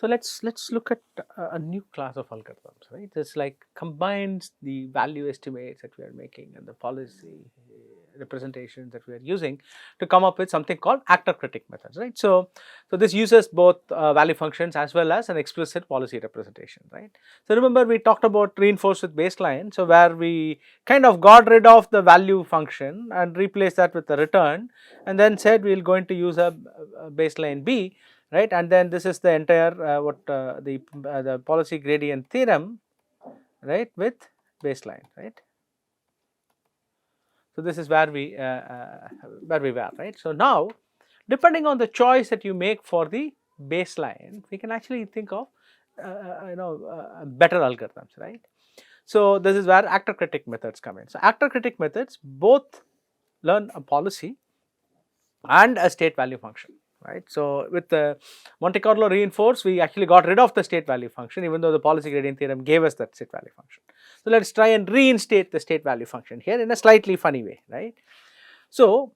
So let's look at a new class of algorithms, right? This like combines the value estimates that we are making and the policy representations that we are using to come up with something called actor-critic methods, right? So this uses both value functions as well as an explicit policy representation, right? So remember we talked about reinforce with baseline, so where we kind of got rid of the value function and replaced that with the return, and then said we are going to use a baseline b, right, and then this is the entire the policy gradient theorem, right, with baseline, right. So this is where we were, right. So now depending on the choice that you make for the baseline, we can actually think of better algorithms, right. So this is where actor critic methods come in. So actor critic methods both learn a policy and a state value function, right. So with the Monte Carlo reinforce, we actually got rid of the state value function, even though the policy gradient theorem gave us that state value function. So let us try and reinstate the state value function here in a slightly funny way, right. So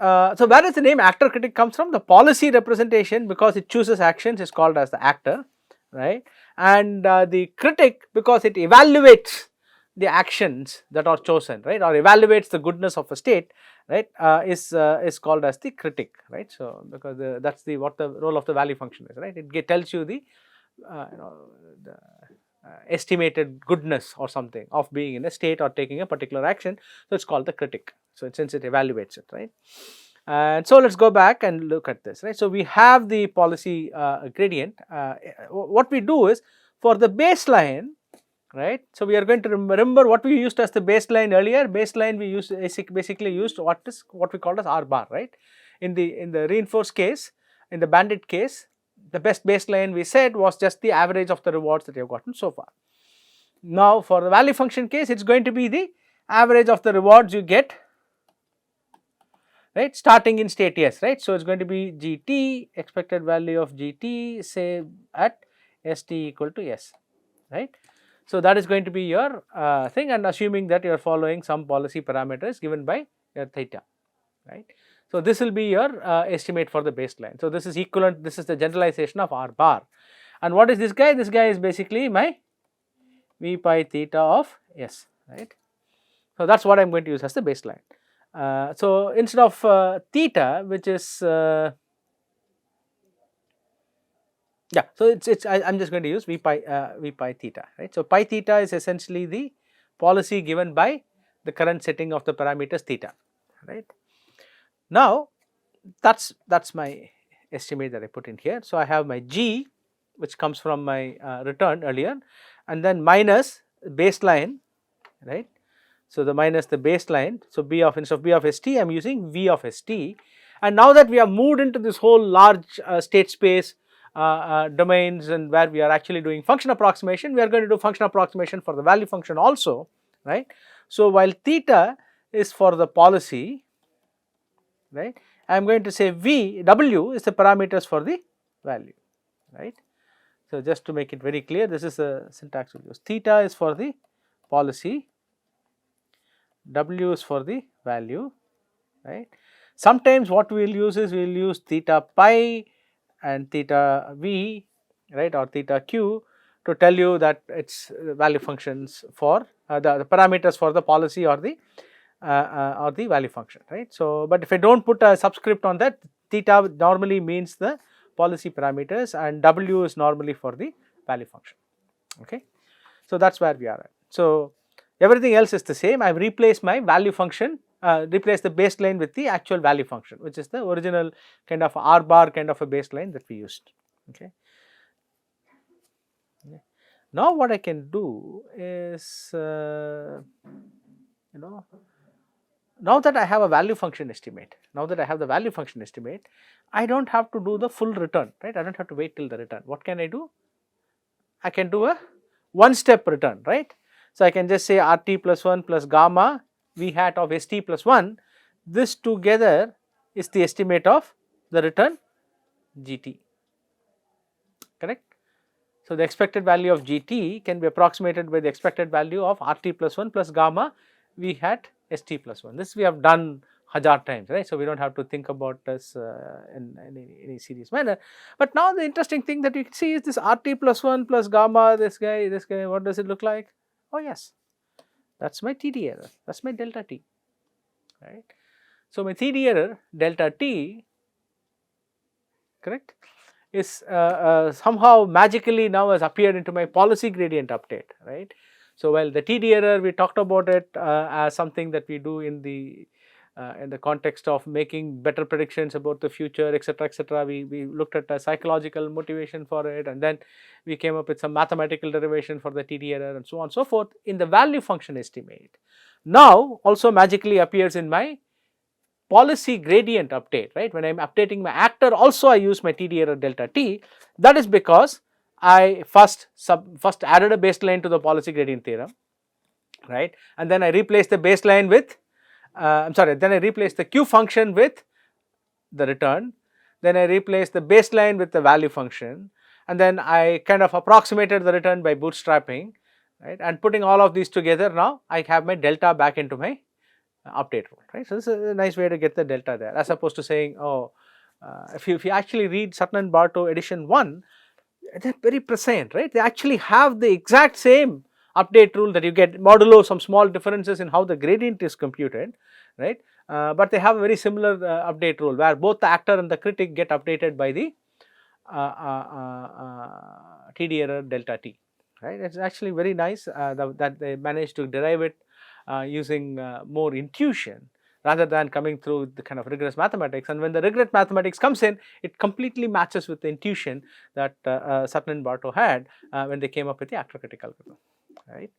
so where does the name actor critic comes from? The policy representation, because it chooses actions, is called as the actor, right, and the critic because it evaluates the actions that are chosen, right, or evaluates the goodness of a state, right, is called as the critic, right. So because that's the what the role of the value function is, right. It tells you the the estimated goodness or something of being in a state or taking a particular action. So it's called the critic. So since it evaluates it, right. And so let's go back and look at this, right. So we have the policy gradient. What we do is for the baseline, right. So we are going to remember what we used as the baseline earlier. Baseline we used basically used what we called as R bar, right. In the reinforced case, in the bandit case, the best baseline we said was just the average of the rewards that you have gotten so far. Now for the value function case, it's going to be the average of the rewards you get, right, starting in state S, right. So it's going to be GT, expected value of GT, say at ST equal to S, right. So that is going to be your thing, and assuming that you are following some policy parameters given by your theta, right. So this will be your estimate for the baseline. So this is equivalent, this is the generalization of R bar. And what is this guy? This guy is basically my V pi theta of S, right. So that's what I'm going to use as the baseline. So instead of theta, which is yeah, so I'm just going to use V pi theta, right. So pi theta is essentially the policy given by the current setting of the parameters theta, right. Now that's my estimate that I put in here. So I have my G, which comes from my return earlier, and then minus baseline, right. So the minus the baseline. So B of, instead of B of ST, I am using V of ST. And now that we have moved into this whole large state space domains, and where we are actually doing function approximation, we are going to do function approximation for the value function also, right. So while theta is for the policy, right, I am going to say W is the parameters for the value, right. So just to make it very clear, this is the syntax we will use. Theta is for the policy, W is for the value, right. Sometimes what we will use is we will use theta pi and theta v, right, or theta q to tell you that it's value functions for the parameters for the policy or the value function, right. So but if I don't put a subscript on that, theta normally means the policy parameters and W is normally for the value function, okay. So that's where we are at. So everything else is the same. I have replaced my value function, replaced the baseline with the actual value function, which is the original kind of R bar kind of a baseline that we used, okay. Now what I can do is now that I have a value function estimate, I do not have to do the full return, right. I do not have to wait till the return. What can I do? I can do a one step return, right. So I can just say RT plus 1 plus gamma V hat of ST plus 1, this together is the estimate of the return GT, correct. So the expected value of GT can be approximated by the expected value of RT plus 1 plus gamma V hat ST plus 1. This we have done 1,000 times, right? So we don't have to think about this in any serious manner. But now the interesting thing that you can see is this RT plus 1 plus gamma, this guy, what does it look like? Oh yes, that's my TD error, that's my delta t, right? So my TD error delta t, correct, is somehow magically now has appeared into my policy gradient update, right? So while the TD error, we talked about it as something that we do in the context of making better predictions about the future, etc., etc. We looked at a psychological motivation for it, and then we came up with some mathematical derivation for the TD error and so on and so forth in the value function estimate. Now also magically appears in my policy gradient update, right? When I am updating my actor, also I use my TD error delta t. That is because I first added a baseline to the policy gradient theorem, right? And then I replaced the baseline with, then I replaced the Q function with the return. Then I replaced the baseline with the value function, and then I kind of approximated the return by bootstrapping, right? And putting all of these together, now I have my delta back into my update rule, right? So this is a nice way to get the delta there, as opposed to saying, oh, if you actually read Sutton and Bartow edition 1, they're very prescient, right? They actually have the exact same update rule that you get modulo some small differences in how the gradient is computed, right? But they have a very similar update rule where both the actor and the critic get updated by the TD error delta t, right? It's actually very nice that they managed to derive it using more intuition rather than coming through the kind of rigorous mathematics. And when the rigorous mathematics comes in, it completely matches with the intuition that Sutton and Bartow had when they came up with the actor critic algorithm, right?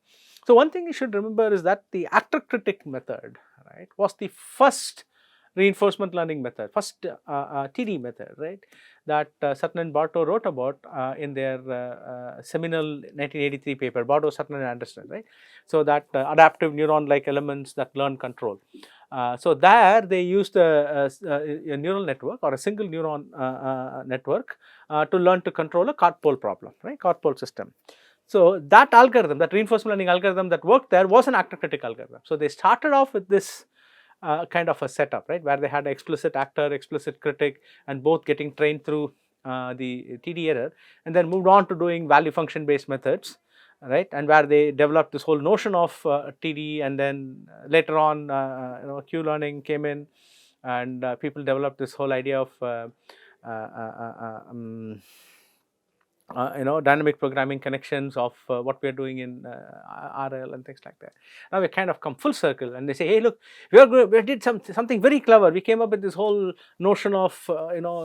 So one thing you should remember is that the actor critic method, right, was the first reinforcement learning method, first TD method, right, that Sutton and Bartow wrote about in their seminal 1983 paper, Bartow, Sutton and Anderson, right. So that adaptive neuron-like elements that learn control. So there they used a neural network or a single neuron network to learn to control a cart pole problem, right, cart pole system. So that algorithm, that reinforcement learning algorithm that worked there was an actor critic algorithm. So they started off with this kind of a setup, right, where they had explicit actor, explicit critic, and both getting trained through the TD error, and then moved on to doing value function based methods, right, and where they developed this whole notion of TD, and then later on Q learning came in, and people developed this whole idea of dynamic programming connections of what we are doing in RL and things like that. Now we kind of come full circle, and they say, hey, look, we did something very clever. We came up with this whole notion of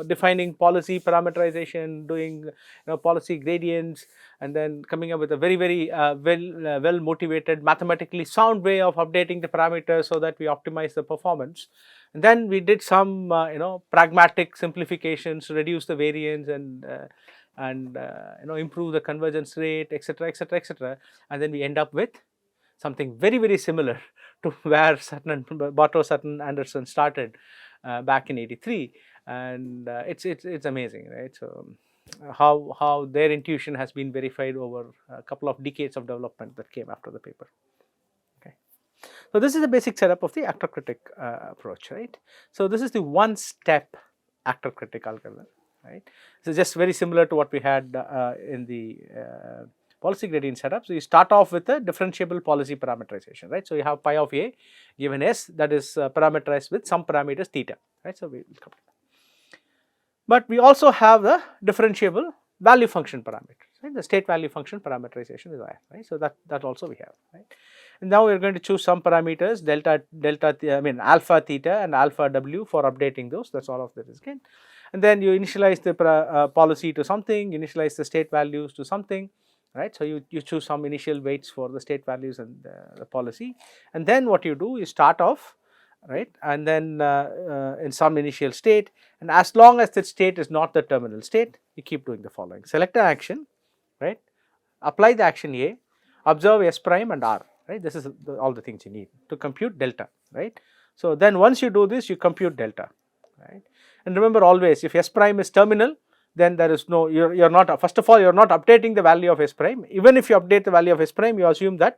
defining policy parameterization, doing policy gradients, and then coming up with a very well motivated, mathematically sound way of updating the parameters so that we optimize the performance. And then we did some pragmatic simplifications to reduce the variance and improve the convergence rate, etc., etc., etc. And then we end up with something very similar to where Bartow, Sutton, Anderson started back in '83, and it's amazing, right? So how their intuition has been verified over a couple of decades of development that came after the paper. Okay, so this is the basic setup of the actor critic approach, right? So this is the one-step actor critic algorithm. Right. So just very similar to what we had in the policy gradient setup. So you start off with a differentiable policy parameterization, right. So you have pi of a given s that is parameterized with some parameters theta, right. So we will come to that. But we also have the differentiable value function parameters, right. The state value function parameterization is there, right. So that also we have, right. And now we are going to choose some parameters alpha theta and alpha w for updating those. That's all of that is again. And then you initialize the policy to something, initialize the state values to something, right. So you choose some initial weights for the state values and the policy, and then what you do is start off, right, and then in some initial state, and as long as that state is not the terminal state, you keep doing the following: select an action, right, apply the action A, observe S prime and R, right. This is all the things you need to compute delta, right. So then once you do this, you compute delta, right. And remember always, if S prime is terminal, then there is no, you're not, first of all, you're not updating the value of S prime. Even if you update the value of S prime, you assume that,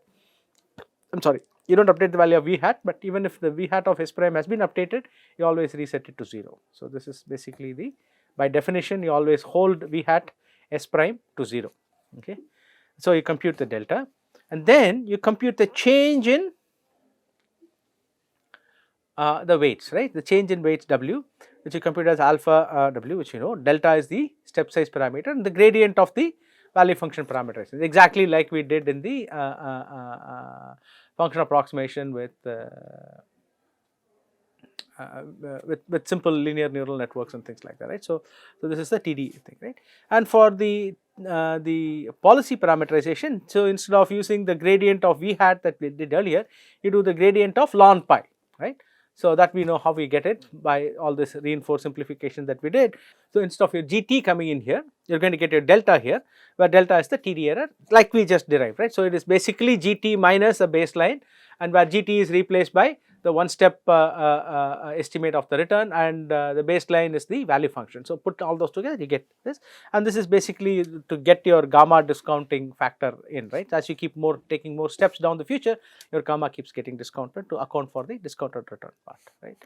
you don't update the value of v hat, but even if the v hat of s prime has been updated, you always reset it to 0. So, this is basically the, by definition, you always hold v hat s prime to 0. Okay. So, you compute the delta, and then you compute the change in the weights, right, the change in weights w, which you compute as alpha w, which you know, delta is the step size parameter, and the gradient of the value function parameters, exactly like we did in the function approximation with with simple linear neural networks and things like that, right. So, this is the TD thing, right. And for the policy parameterization, so instead of using the gradient of v hat that we did earlier, you do the gradient of ln pi, right. So, that we know how we get it by all this reinforced simplification that we did. So, instead of your GT coming in here, you are going to get your delta here, where delta is the TD error like we just derived, right. So, it is basically GT minus a baseline, and where GT is replaced by the one step estimate of the return, and the baseline is the value function. So, put all those together, you get this, and this is basically to get your gamma discounting factor in, right. As you keep taking more steps down the future, your gamma keeps getting discounted to account for the discounted return part, right.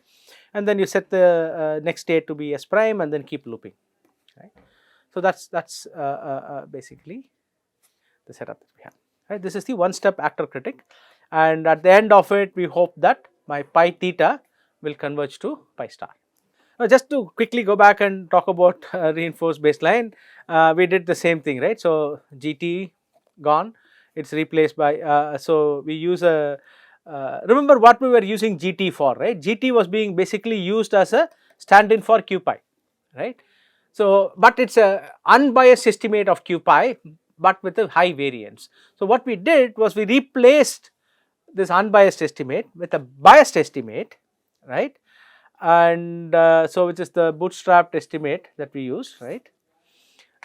And then you set the next state to be s prime, and then keep looping, right. So, that is basically the setup that we have, right. This is the one step actor critic, and at the end of it, we hope that my pi theta will converge to pi star. Now, just to quickly go back and talk about reinforced baseline, we did the same thing, right. So, GT gone, it is replaced by, so we use a, remember what we were using GT for, right. GT was being basically used as a stand in for q pi, right. So, but it is a unbiased estimate of q pi, but with a high variance. So, what we did was we replaced this unbiased estimate with a biased estimate, right, and so which is the bootstrapped estimate that we use, right,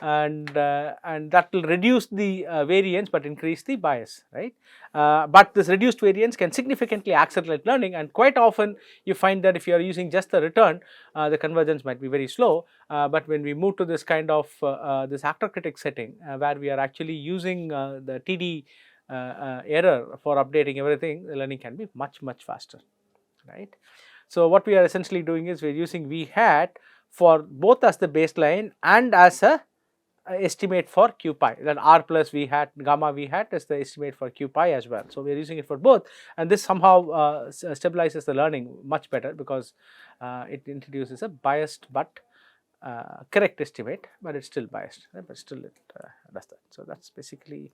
and that will reduce the variance but increase the bias, right. But this reduced variance can significantly accelerate learning, and quite often you find that if you are using just the return, the convergence might be very slow, but when we move to this kind of this actor critic setting, where we are actually using the TD error for updating everything, the learning can be much faster, right. So, what we are essentially doing is we are using v hat for both as the baseline and as a estimate for q pi, that r plus v hat gamma v hat is the estimate for q pi as well. So, we are using it for both, and this somehow stabilizes the learning much better, because it introduces a biased but correct estimate, but it is still biased, right? But still it does that. So, that is basically